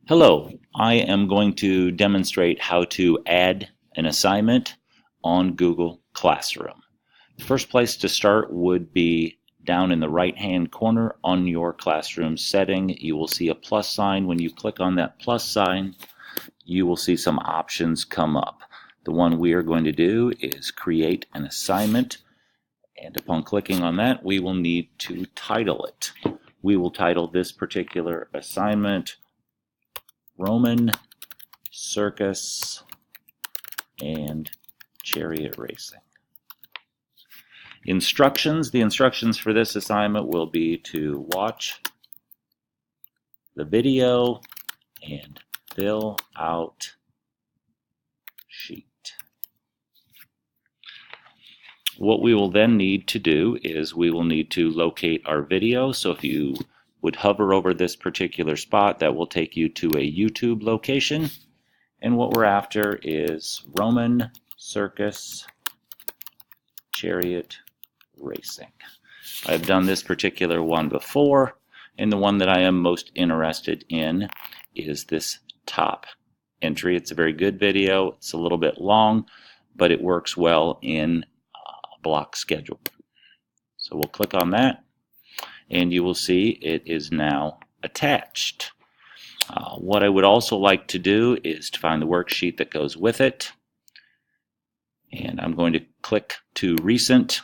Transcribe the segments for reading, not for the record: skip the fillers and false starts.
Hello, I am going to demonstrate how to add an assignment on Google Classroom. The first place to start would be down in the right-hand corner on your classroom setting. You will see a plus sign. When you click on that plus sign, you will see some options come up. The one we are going to do is create an assignment, and upon clicking on that, we will need to title it. We will title this particular assignment Roman Circus and Chariot Racing. Instructions. The instructions for this assignment will be to watch the video and fill out sheet. What we will then need to do is we will need to locate our video. So if you would hover over this particular spot, that will take you to a YouTube location. And what we're after is Roman Circus Chariot Racing. I've done this particular one before, and the one that I am most interested in is this top entry. It's a very good video. It's a little bit long, but it works well in a block schedule. So we'll click on that, and you will see it is now attached. What I would also like to do is to find the worksheet that goes with it. And I'm going to click to recent.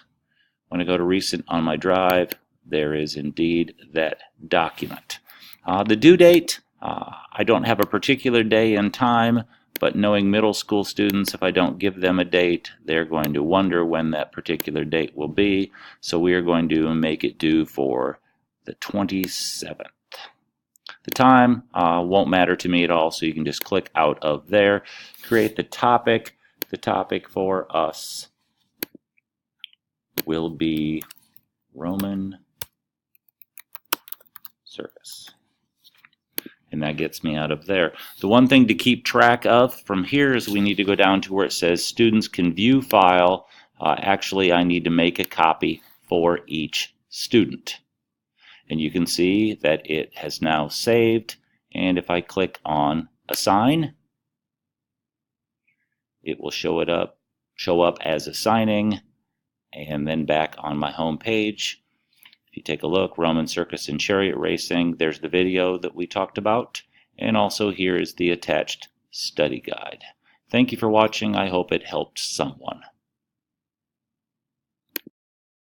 When I go to recent on my drive, there is indeed that document. The due date, I don't have a particular day and time, but knowing middle school students, if I don't give them a date, they're going to wonder when that particular date will be. So we are going to make it due for the 27th. The time won't matter to me at all, so you can just click out of there. Create the topic. The topic for us will be Roman Circus. And that gets me out of there. The one thing to keep track of from here is we need to go down to where it says students can view file. Actually, I need to make a copy for each student. And you can see that it has now saved. And if I click on assign, it will show up as assigning, and then back on my home page. If you take a look, Roman Circus and Chariot Racing, there's the video that we talked about, and also here is the attached study guide. Thank you for watching. I hope it helped someone.